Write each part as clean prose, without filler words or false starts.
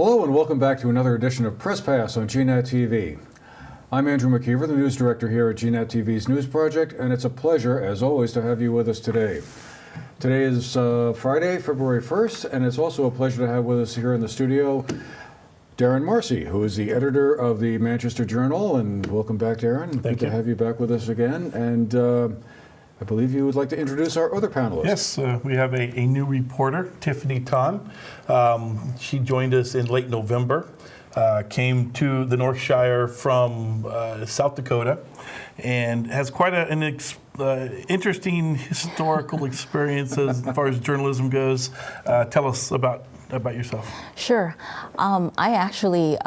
Hello and welcome back to another edition of Press Pass on GNAT TV. I'm Andrew McKeever, the news director here at GNAT TV's News Project, and it's a pleasure, as always, to have you with us today. Today is Friday, February 1st, and it's also a pleasure to have with us here in the studio Darren Marcy, who is the editor of the Manchester Journal, and welcome back, Darren. Thank you. Good to have you back with us again, and I believe you would like to introduce our other panelists. Yes, we have a new reporter, Tiffany Tan. She joined us in late November, came to the North Shire from South Dakota, and has quite an interesting historical experience as far as journalism goes. Tell us about yourself. Sure. I actually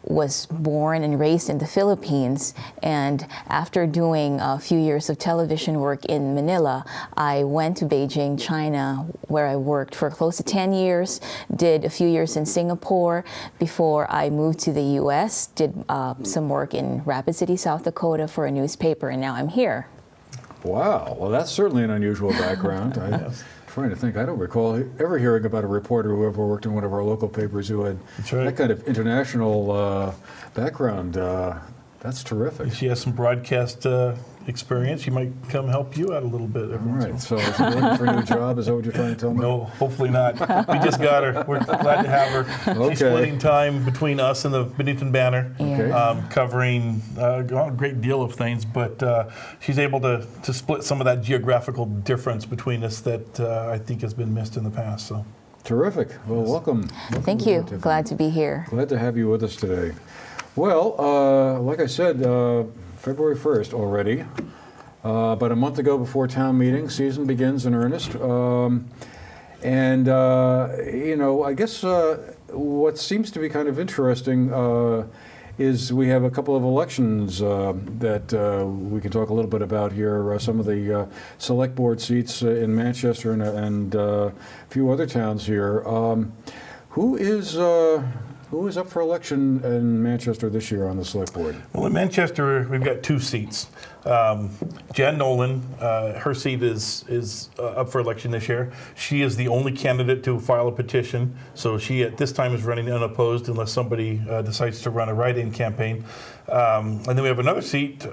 was born and raised in the Philippines, and after doing a few years of television work in Manila, I went to Beijing, China, where I worked for close to 10 years, did a few years in Singapore before I moved to the US, did some work in Rapid City, South Dakota for a newspaper, and now I'm here. Wow, well that's certainly an unusual background. Yes. Trying to think, I don't recall ever hearing about a reporter who ever worked in one of our local papers who had that kind of international background. That's terrific. She has some broadcast experience. She might come help you out a little bit. All right, so is she looking for a new job? Is that what you're trying to tell me? No, hopefully not. We just got her. We're glad to have her. Okay. She's splitting time between us and the Bennington Banner, Okay. Covering a great deal of things, but she's able to split some of that geographical difference between us that I think has been missed in the past. So. Terrific. Well, welcome. Thank you. Glad to be here. Glad to have you with us today. Well, like I said, February 1st already. About a month ago before town meeting, season begins in earnest. And, you know, I guess what seems to be kind of interesting is we have a couple of elections that we can talk a little bit about here. Some of the select board seats in Manchester and a few other towns here. Who is up for election in Manchester this year on the select board? Well, in Manchester, we've got two seats. Jan Nolan, her seat is up for election this year. She is the only candidate to file a petition, so she at this time is running unopposed unless somebody decides to run a write-in campaign. And then we have another seat,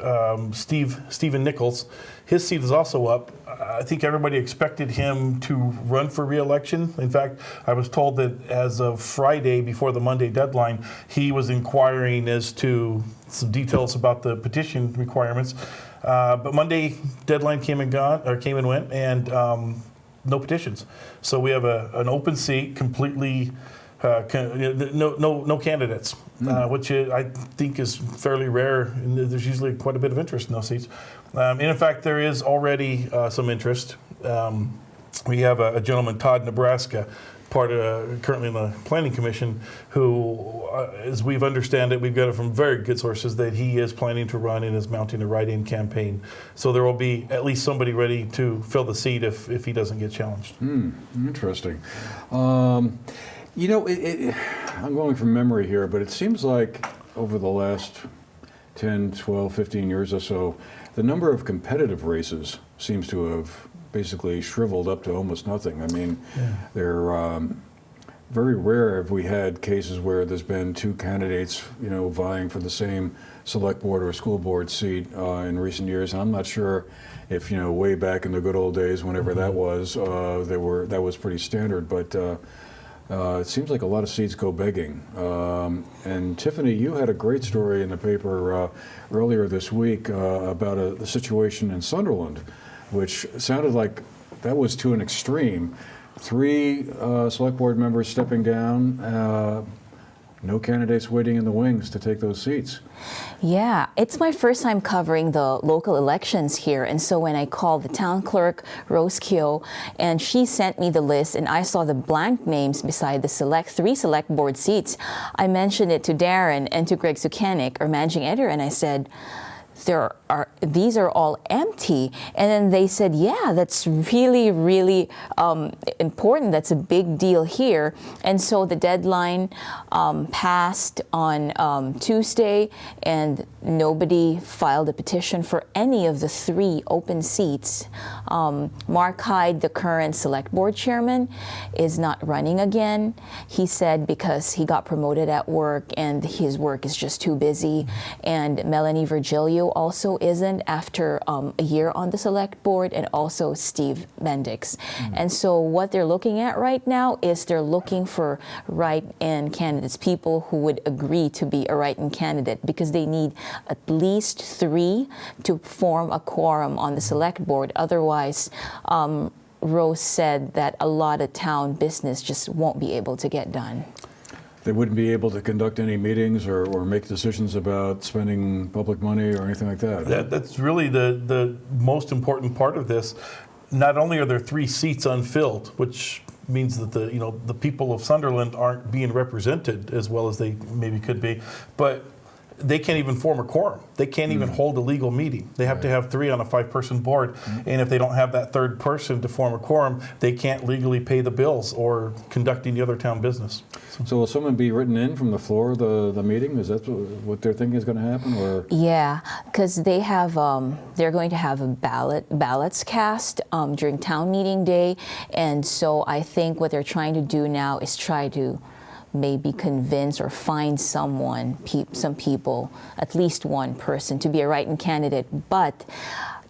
Stephen Nichols. His seat is also up. I think everybody expected him to run for re-election. In fact, I was told that as of Friday, before the Monday deadline, he was inquiring as to some details about the petition requirements. But Monday deadline came and went, and no petitions. So we have an open seat, completely no candidates, which I think is fairly rare. And there's usually quite a bit of interest in those seats. And in fact, there is already some interest. We have a gentleman, Todd Nebraska, currently in the Planning Commission, who, as we've understand it, we've got it from very good sources that he is planning to run and is mounting a write-in campaign. So there will be at least somebody ready to fill the seat if he doesn't get challenged. Interesting. You know, I'm going from memory here, but it seems like over the last 10, 12, 15 years or so, the number of competitive races seems to have basically shriveled up to almost nothing. I mean, they're very rare have we had cases where there's been two candidates, you know, vying for the same select board or school board seat in recent years. And I'm not sure if, you know, way back in the good old days, whenever that was, that was pretty standard. But it seems like a lot of seats go begging. And Tiffany, you had a great story in the paper earlier this week about the situation in Sunderland, which sounded like that was to an extreme. 3 select board members stepping down, no candidates waiting in the wings to take those seats. Yeah, it's my first time covering the local elections here, and so when I called the town clerk, Rose Kyo, and she sent me the list and I saw the blank names beside the 3 select board seats, I mentioned it to Darren and to Greg Sukanik, our managing editor, and I said, there these are all empty. And then they said, yeah, that's really, really important. That's a big deal here. And so the deadline passed on Tuesday, and nobody filed a petition for any of the 3 open seats. Mark Hyde, the current select board chairman, is not running again. He said because he got promoted at work and his work is just too busy. And Melanie Virgilio also isn't after a year on the select board, and also Steve Bendix. And so what they're looking at right now is they're looking for write-in candidates, people who would agree to be a write-in candidate, because they need at least 3 to form a quorum on the select board. Otherwise, Rose said that a lot of town business just won't be able to get done. They wouldn't be able to conduct any meetings or make decisions about spending public money or anything like that. That's really the most important part of this. Not only are there 3 seats unfilled, which means that the people of Sunderland aren't being represented as well as they maybe could be, but they can't even form a quorum. They can't even hold a legal meeting. They have to have 3 on a 5-person board, and if they don't have that 3rd person to form a quorum, they can't legally pay the bills or conduct any other town business. So will someone be written in from the floor of the meeting? Is that what they're thinking is going to happen? Or Yeah, because they have they're going to have a ballots cast during town meeting day, and so I think what they're trying to do now is try to maybe convince or find some people, at least one person, to be a write-in candidate. But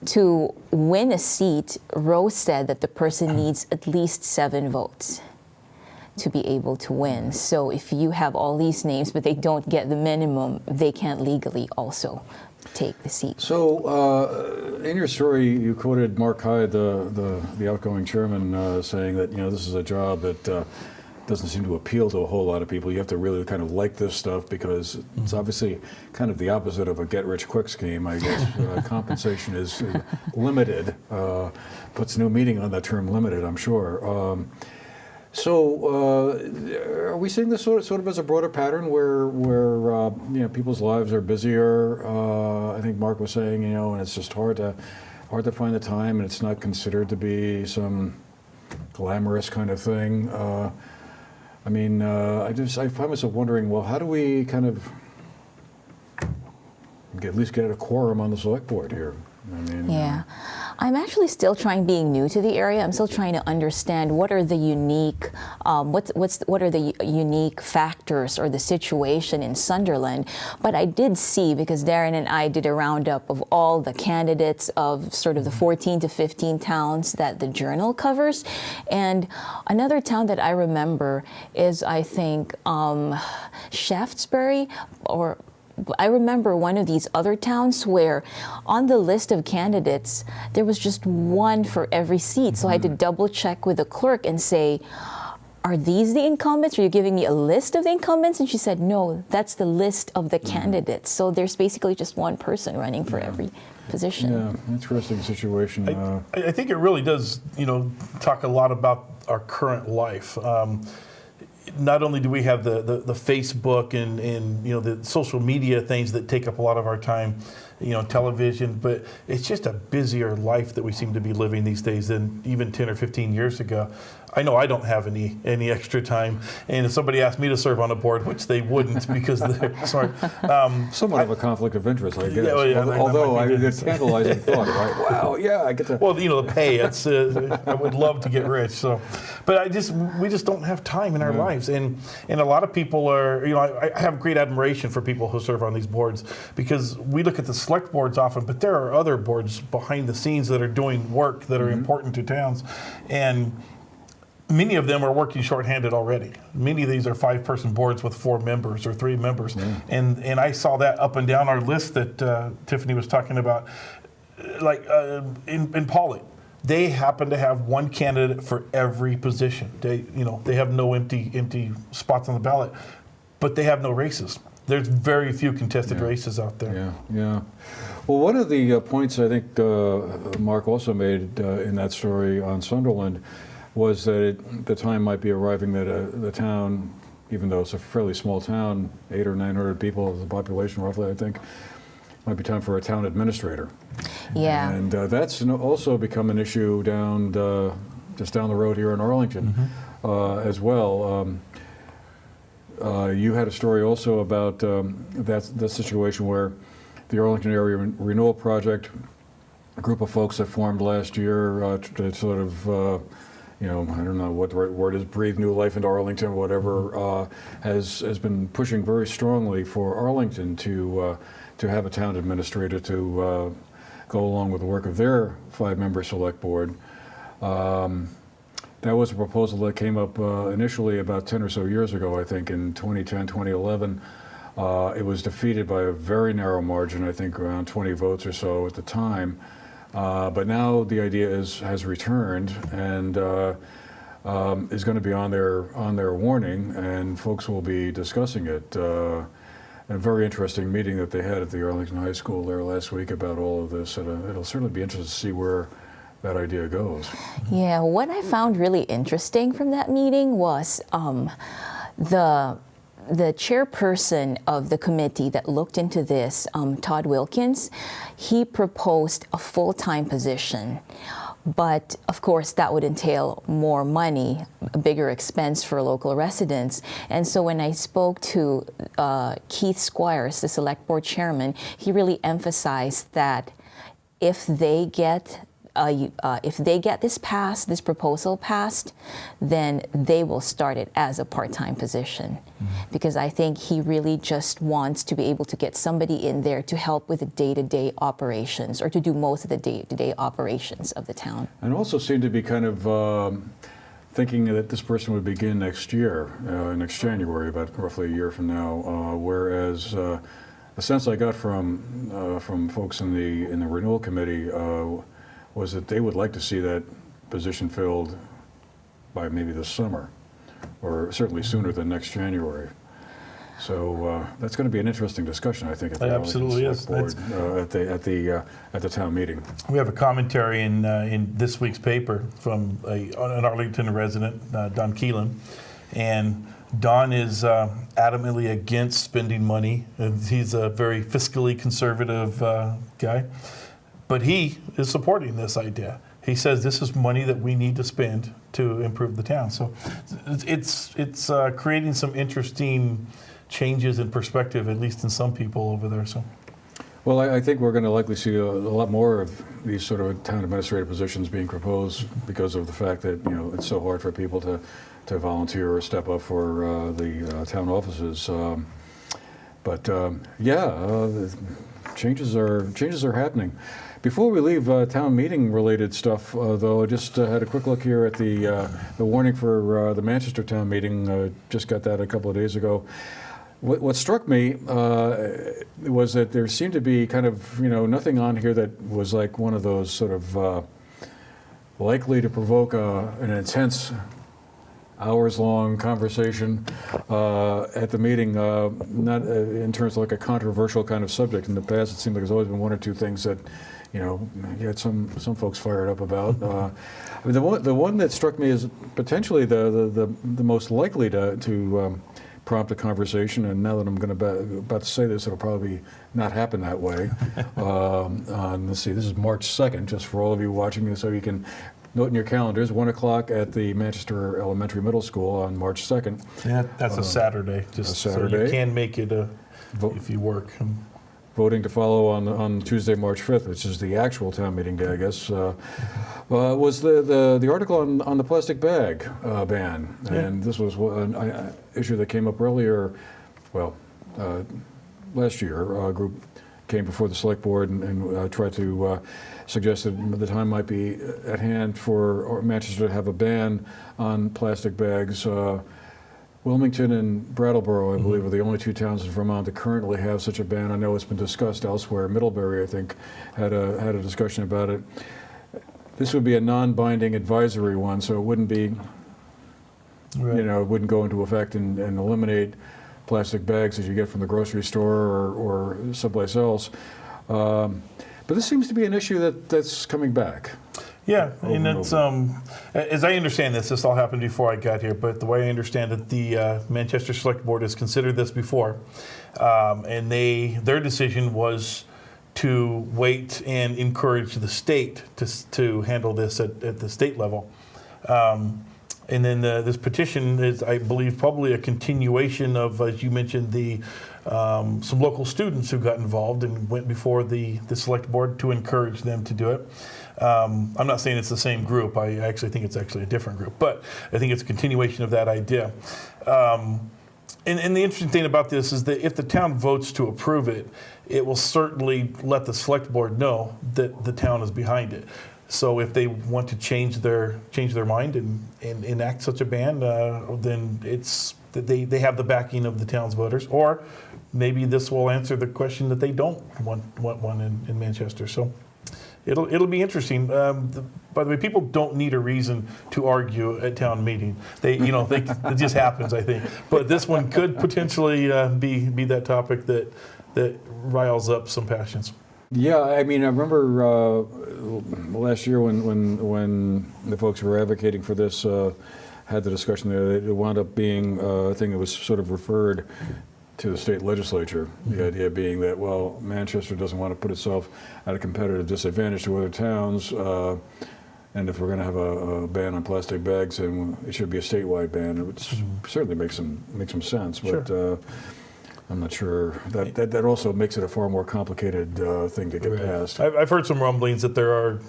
to win a seat, Rose said that the person needs at least 7 votes to be able to win. So if you have all these names but they don't get the minimum, they can't legally also take the seat. So in your story, you quoted Mark Hyde, the outgoing chairman, saying that this is a job that doesn't seem to appeal to a whole lot of people. You have to really kind of like this stuff, because it's obviously kind of the opposite of a get-rich-quick scheme, I guess. Compensation is limited. Puts new meaning on that term, limited, I'm sure. So are we seeing this sort of as a broader pattern where people's lives are busier? I think Mark was saying, and it's just hard to find the time, and it's not considered to be some glamorous kind of thing. I find myself wondering, well, how do we kind of at least get a quorum on the select board here? Yeah. I'm actually still being new to the area, I'm still trying to understand what are the unique, what are the unique factors or the situation in Sunderland. But I did see, because Darren and I did a roundup of all the candidates of sort of the 14 to 15 towns that the Journal covers. And another town that I remember is, I think, Shaftesbury, or I remember one of these other towns where on the list of candidates, there was just 1 for every seat. So I had to double check with the clerk and say, are these the incumbents? Are you giving me a list of the incumbents? And she said, no, that's the list of the candidates. So there's basically just 1 person running for every position. Yeah, interesting situation. I think it really does, talk a lot about our current life. Not only do we have the Facebook and the social media things that take up a lot of our time, television, but it's just a busier life that we seem to be living these days than even 10 or 15 years ago. I know I don't have any extra time, and if somebody asked me to serve on a board, which they wouldn't because they're sorry. Somewhat of a conflict of interest, I guess. Yeah, although it's a tantalizing thought, right? Wow, yeah, I get to. Well, the pay. It's I would love to get rich. So, but we just don't have time in our lives, and a lot of people are. I have great admiration for people who serve on these boards, because we look at the select boards often, but there are other boards behind the scenes that are doing work that are important to towns, and many of them are working shorthanded already. Many of these are 5-person boards with 4 members or 3 members. And I saw that up and down our list that Tiffany was talking about. Like in Paulet, they happen to have 1 candidate for every position. They have no empty spots on the ballot, but they have no races. There's very few contested races out there. Yeah. Well, one of the points I think Mark also made in that story on Sunderland was that the time might be arriving that the town, even though it's a fairly small town, 800 or 900 people of the population roughly, I think, might be time for a town administrator. Yeah. And that's also become an issue just down the road here in Arlington as well. You had a story also about that situation where the Arlington Area Renewal Project, a group of folks that formed last year to sort of, I don't know what the right word is, breathe new life into Arlington, whatever, has been pushing very strongly for Arlington to have a town administrator to go along with the work of their 5-member select board. That was a proposal that came up initially about 10 or so years ago, I think, in 2010, 2011. It was defeated by a very narrow margin, I think around 20 votes or so at the time. But now the idea has returned and is going to be on their warning, and folks will be discussing it. A very interesting meeting that they had at the Arlington High School there last week about all of this. And, it'll certainly be interesting to see where that idea goes. Yeah, what I found really interesting from that meeting was the chairperson of the committee that looked into this, Todd Wilkins, he proposed a full-time position. But of course, that would entail more money, a bigger expense for local residents. And so when I spoke to Keith Squires, the select board chairman, he really emphasized that if they get this proposal passed, then they will start it as a part-time position. Because I think he really just wants to be able to get somebody in there to help with the day-to-day operations, or to do most of the day-to-day operations of the town. And also seemed to be kind of thinking that this person would begin next year, next January, about roughly a year from now, whereas the sense I got from folks in the renewal committee was that they would like to see that position filled by maybe this summer, or certainly sooner than next January. So that's going to be an interesting discussion, I think, at the Absolutely Arlington Select Board at the town meeting. We have a commentary in this week's paper from an Arlington resident, Don Keelan, and Don is adamantly against spending money. And he's a very fiscally conservative guy, but he is supporting this idea. He says this is money that we need to spend to improve the town. So it's creating some interesting changes in perspective, at least in some people over there. So, well, I think we're going to likely see a lot more of these sort of town administrative positions being proposed because of the fact that it's so hard for people to volunteer or step up for the town offices. Changes are happening. Before we leave town meeting related stuff, though, I just had a quick look here at the warning for the Manchester town meeting. Just got that a couple of days ago. What struck me was that there seemed to be kind of nothing on here that was like one of those sort of likely to provoke an intense hours-long conversation at the meeting, not in terms of like a controversial kind of subject. In the past, it seemed like there's always been one or two things that you had some folks fired up about. I mean, the one that struck me as potentially the most likely to prompt a conversation, and now that I'm about to say this, it'll probably not happen that way. Let's see, this is March 2nd, just for all of you watching this, so you can note in your calendars, 1 o'clock at the Manchester Elementary Middle School on March 2nd. yeah, that's a Saturday. Just a Saturday. So you can make it if you work. Voting to follow on Tuesday, March 5th, which is the actual town meeting day, I guess, was the article on the plastic bag ban. Yeah. And this was an issue that came up earlier, last year. A group came before the select board and tried to suggest that the time might be at hand for Manchester to have a ban on plastic bags. Wilmington and Brattleboro, I believe, are the only two towns in Vermont that currently have such a ban. I know it's been discussed elsewhere. Middlebury, I think, had a discussion about it. This would be a non-binding advisory one, so it wouldn't be, Right. it wouldn't go into effect and eliminate plastic bags as you get from the grocery store or someplace else. But this seems to be an issue that's coming back. Yeah, and it's as I understand this all happened before I got here, but the way I understand it, the Manchester Select Board has considered this before, and their decision was to wait and encourage the state to handle this at the state level. And then this petition is, I believe, probably a continuation of, as you mentioned, some local students who got involved and went before the select board to encourage them to do it. I'm not saying it's the same group. I actually think it's actually a different group, but I think it's a continuation of that idea. And the interesting thing about this is that if the town votes to approve it, it will certainly let the select board know that the town is behind it. So if they want to change their mind and enact such a ban, then it's that they have the backing of the town's voters. Or maybe this will answer the question that they don't want one in Manchester. So it'll be interesting. By the way, people don't need a reason to argue at town meeting. It just happens, I think. But this one could potentially be that topic that riles up some passions. Yeah, I mean, I remember last year when the folks who were advocating for this had the discussion there, it wound up being a thing that was sort of referred to the state legislature. The idea being that, well, Manchester doesn't want to put itself at a competitive disadvantage to other towns, and if we're going to have a ban on plastic bags, then it should be a statewide ban. It would certainly make some sense, but. Sure. I'm not sure. That also makes it a far more complicated thing to get passed. I've heard some rumblings that there are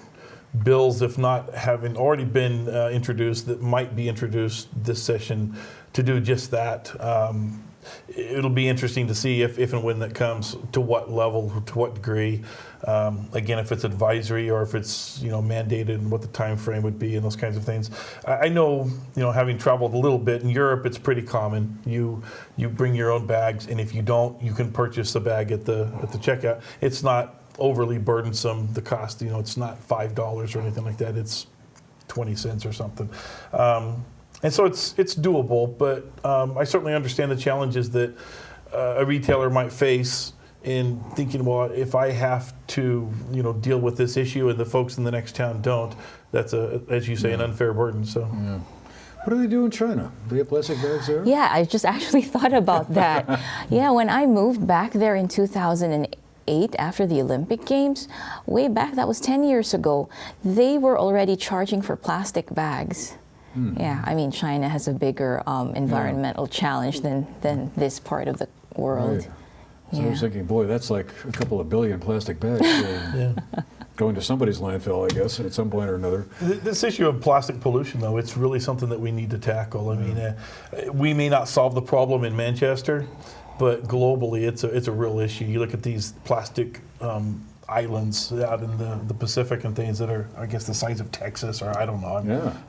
bills, if not having already been introduced, that might be introduced this session to do just that. It'll be interesting to see if and when that comes, to what level, to what degree. Again, if it's advisory or if it's mandated, and what the time frame would be, and those kinds of things. I know, having traveled a little bit in Europe, it's pretty common. You bring your own bags, and if you don't, you can purchase a bag at the checkout. It's not overly burdensome. The cost, it's not $5 or anything like that. It's 20 cents or something. And so it's doable, but I certainly understand the challenges that a retailer might face in thinking, well, if I have to, deal with this issue and the folks in the next town don't, that's as you say, an unfair burden. So. Yeah. What do they do in China? Do they have plastic bags there? Yeah, I just actually thought about that. Yeah, when I moved back there in 2008 after the Olympic Games, way back, that was 10 years ago, they were already charging for plastic bags. Yeah, I mean, China has a bigger environmental challenge than this part of the world. Right. So I was thinking, boy, that's like a couple of billion plastic bags going to somebody's landfill, I guess, at some point or another. This issue of plastic pollution, though, it's really something that we need to tackle. I mean, we may not solve the problem in Manchester, but globally, it's a real issue. You look at these plastic islands out in the Pacific and things that are, I guess, the size of Texas, or I don't know.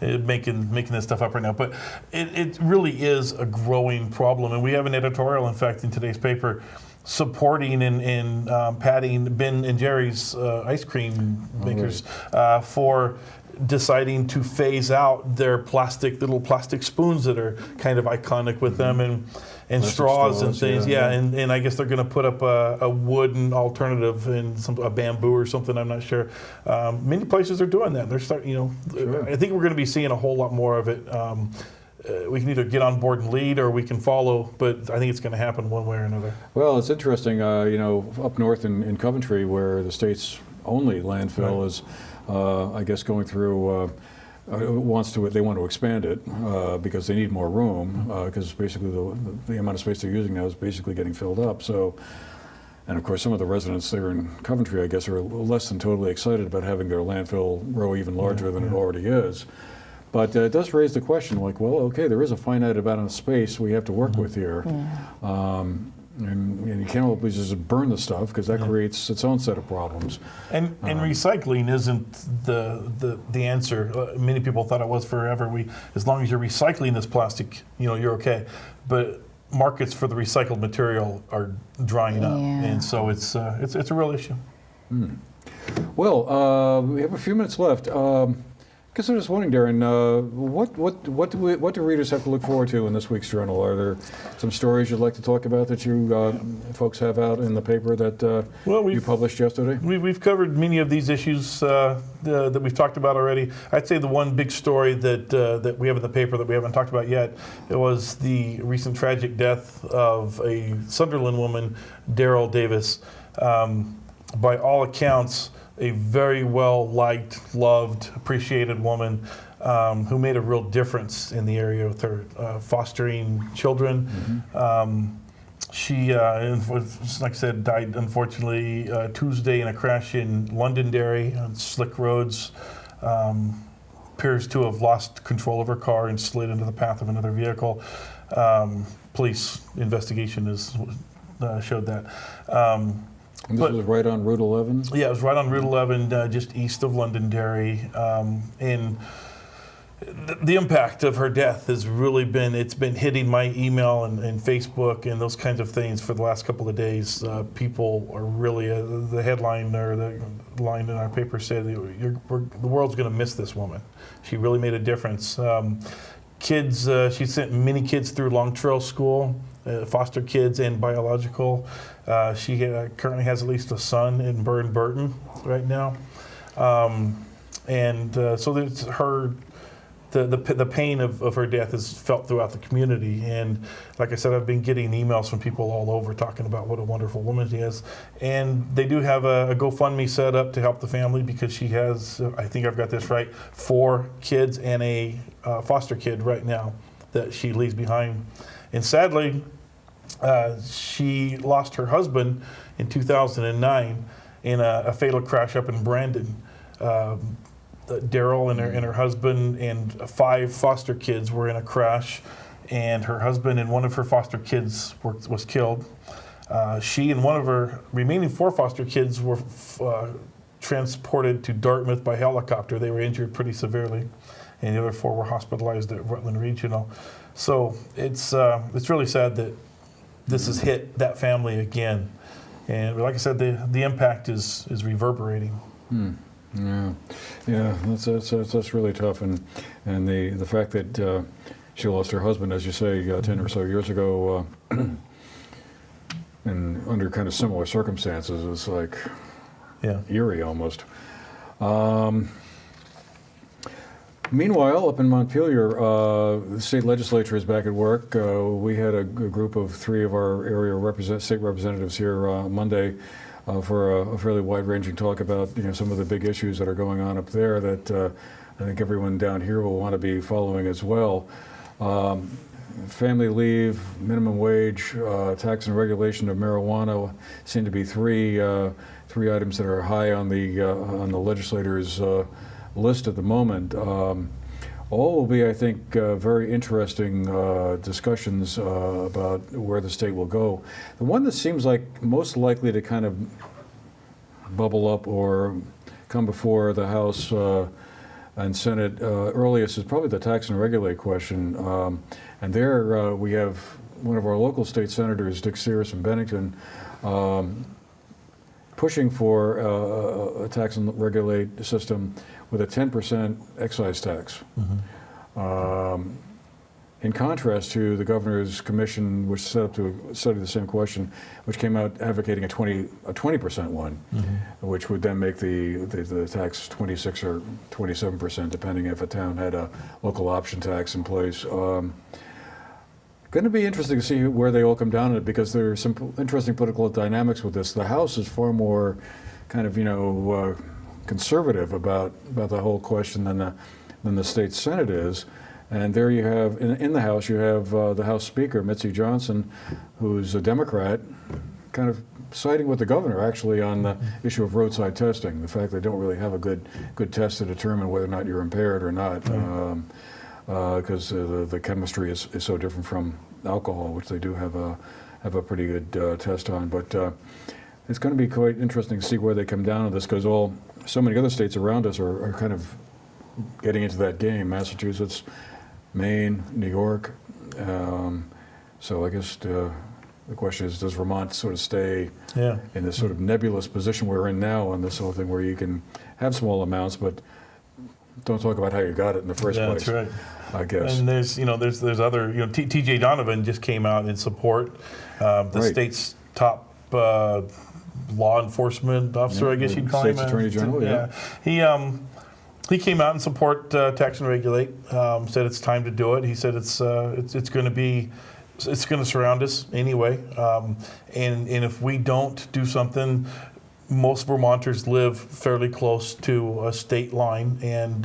I'm making this stuff up right now, but it really is a growing problem. And we have an editorial, in fact, in today's paper supporting and patting Ben and Jerry's ice cream makers for deciding to phase out their little plastic spoons that are kind of iconic with them, and straws and things. And I guess they're going to put up a wooden alternative and a bamboo or something. I'm not sure. Many places are doing that. They're starting. Sure. I think we're going to be seeing a whole lot more of it. We can either get on board and lead, or we can follow. But I think it's going to happen one way or another. Well, it's interesting. Up north in Coventry, where the state's only landfill is, I guess, going through. They want to expand it because they need more room, because basically the amount of space they're using now is basically getting filled up. So, and of course, some of the residents there in Coventry, I guess, are less than totally excited about having their landfill grow even larger than it already is. But it does raise the question, like, well, okay, there is a finite amount of space we have to work with here. And you can't always just burn the stuff, because that creates its own set of problems. And recycling isn't the answer. Many people thought it was forever. As long as you're recycling this plastic, you're okay. But markets for the recycled material are drying up, and so it's a real issue. Well, we have a few minutes left. I guess I'm just wondering, Darren, what do readers have to look forward to in this week's journal? Are there some stories you'd like to talk about that you folks have out in the paper that you published yesterday? We've covered many of these issues that we've talked about already. I'd say the one big story that we have in the paper that we haven't talked about yet, it was the recent tragic death of a Sunderland woman, Daryl Davis. by all accounts, a very well-liked, loved, appreciated woman who made a real difference in the area with her fostering children. She, like I said, died unfortunately Tuesday in a crash in Londonderry on slick roads. Appears to have lost control of her car and slid into the path of another vehicle. Police investigation has showed that. And this was right on Route 11? Yeah, it was right on Route 11, just east of Londonderry. And the impact of her death has really been, it's been hitting my email and Facebook and those kinds of things for the last couple of days. People are really, the headline or the line in our paper said, the world's going to miss this woman. She really made a difference. Kids, she sent many kids through Long Trail School, foster kids and biological. She currently has at least a son in Burton right now. So there's her, the pain of her death is felt throughout the community. And like I said, I've been getting emails from people all over talking about what a wonderful woman she is. And they do have a GoFundMe set up to help the family because she has, I think I've got this right, 4 kids and a foster kid right now that she leaves behind. And sadly, she lost her husband in 2009 in a fatal crash up in Brandon. Daryl and her husband and 5 foster kids were in a crash, and her husband and one of her foster kids was killed. She and one of her remaining 4 foster kids were transported to Dartmouth by helicopter. They were injured pretty severely, and the other 4 were hospitalized at Rutland Regional. So it's really sad that this has hit that family again. And like I said, the impact is reverberating. Yeah, that's really tough, and the fact that she lost her husband, as you say, 10 or so years ago, and under kind of similar circumstances, is like eerie almost. Meanwhile, up in Montpelier, the state legislature is back at work. We had a group of 3 of our area state representatives here Monday for a fairly wide-ranging talk about some of the big issues that are going on up there that I think everyone down here will want to be following as well. Family leave, minimum wage, tax and regulation of marijuana seem to be three items that are high on the legislators' list at the moment. All will be, I think, very interesting discussions about where the state will go. The one that seems like most likely to kind of bubble up or come before the House and Senate earliest is probably the tax and regulate question. And there we have one of our local state senators, Dick Sears from Bennington, pushing for a tax and regulate system with a 10% excise tax. In contrast to the governor's commission, which set up to study the same question, which came out advocating a 20% one, which would then make the tax 26 or 27%, depending if a town had a local option tax in place. Going to be interesting to see where they all come down on it, because there are some interesting political dynamics with this. The House is far more kind of conservative about the whole question than the state Senate is. And there you have, in the House, you have the House Speaker, Mitzi Johnson, who's a Democrat, kind of siding with the governor, actually, on the issue of roadside testing, the fact they don't really have a good test to determine whether or not you're impaired or not, because the chemistry is so different from alcohol, which they do have a pretty good test on. But it's going to be quite interesting to see where they come down on this, because so many other states around us are kind of getting into that game. Massachusetts, Maine, New York. So I guess the question is, does Vermont sort of stay in this sort of nebulous position we're in now on this whole thing, where you can have small amounts, but don't talk about how you got it in the first place. That's right. I guess. And there's other, T.J. Donovan just came out in support. The state's top law enforcement officer, I guess you'd call him. State's Attorney General, He came out and support tax and regulate. Said it's time to do it. He said it's going to surround us anyway. And if we don't do something, most Vermonters live fairly close to a state line and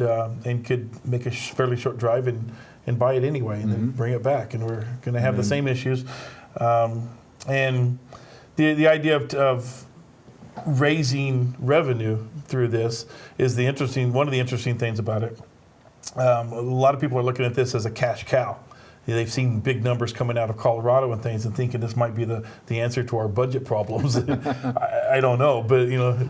could make a fairly short drive and buy it anyway and then bring it back. And we're going to have the same issues. And the idea of raising revenue through this is one of the interesting things about it. A lot of people are looking at this as a cash cow. They've seen big numbers coming out of Colorado and things and thinking this might be the answer to our budget problems. I don't know, but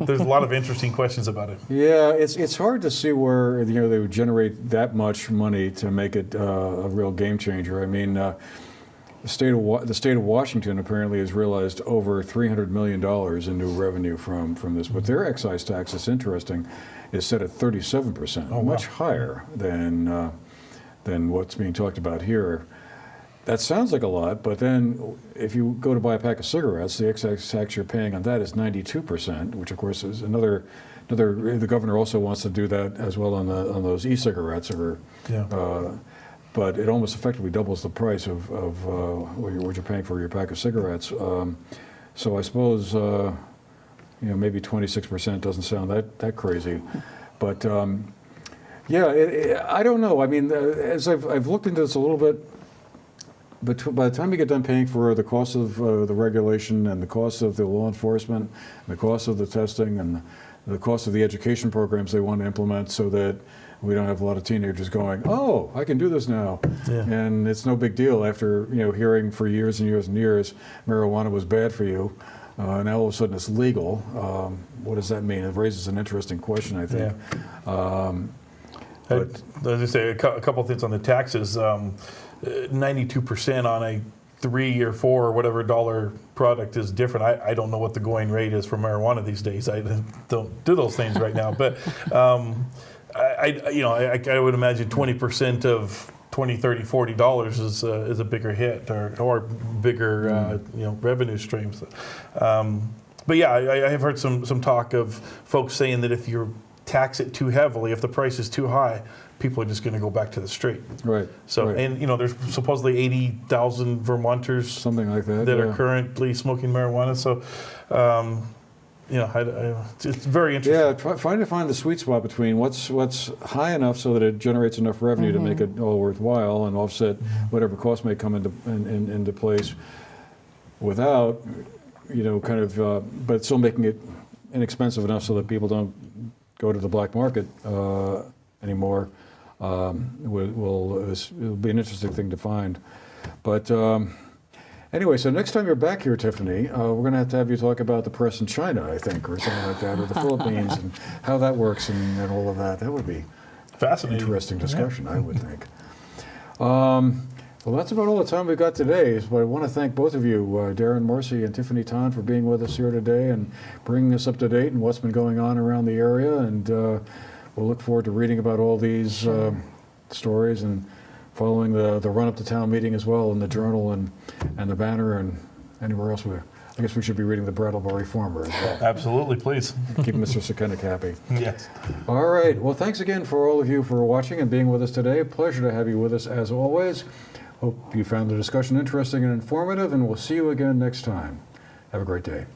there's a lot of interesting questions about it. Yeah, it's hard to see where they would generate that much money to make it a real game changer. I mean, the state of Washington apparently has realized over $300 million in new revenue from this, but their excise tax, it's interesting, is set at 37%, much higher than what's being talked about here. That sounds like a lot, but then if you go to buy a pack of cigarettes, the excise tax you're paying on that is 92%, which of course is another. The governor also wants to do that as well on those e-cigarettes, but it almost effectively doubles the price of what you're paying for your pack of cigarettes. So I suppose maybe 26% doesn't sound that crazy, but. I don't know. I mean, as I've looked into this a little bit, but by the time you get done paying for the cost of the regulation and the cost of the law enforcement, and the cost of the testing, and the cost of the education programs they want to implement, so that we don't have a lot of teenagers going, "Oh, I can do this now," and it's no big deal after hearing for years and years and years marijuana was bad for you. Now all of a sudden it's legal. What does that mean? It raises an interesting question, I think. But as I say, a couple of things on the taxes. 92% on a $3 or $4 or whatever dollar product is different. I don't know what the going rate is for marijuana these days. I don't do those things right now. But I would imagine 20% of $20, $30, $40 is a bigger hit or bigger revenue streams. But yeah, I have heard some talk of folks saying that if you tax it too heavily, if the price is too high, people are just going to go back to the street. Right. So, and there's supposedly 80,000 Vermonters, something like that, are currently smoking marijuana. So, it's very interesting. Yeah, trying to find the sweet spot between what's high enough so that it generates enough revenue to make it all worthwhile and offset whatever costs may come into place, without but still making it inexpensive enough so that people don't go to the black market anymore. It'll be an interesting thing to find. But anyway, so next time you're back here, Tiffany, we're going to have you talk about the press in China, I think, or something like that, or the Philippines, and how that works and all of that. That would be fascinating, interesting discussion, I would think. Well, that's about all the time we've got today. So I want to thank both of you, Darren Marcy and Tiffany Tan, for being with us here today and bringing us up to date and what's been going on around the area. And we'll look forward to reading about all these stories and following the run-up to town meeting as well in the Journal and the Banner and anywhere else. I guess we should be reading the Brattleboro Reformer as well. Absolutely, please. Keep Mr. Sekenik happy. Yes. All right. Well, thanks again for all of you for watching and being with us today. Pleasure to have you with us as always. Hope you found the discussion interesting and informative, and we'll see you again next time. Have a great day.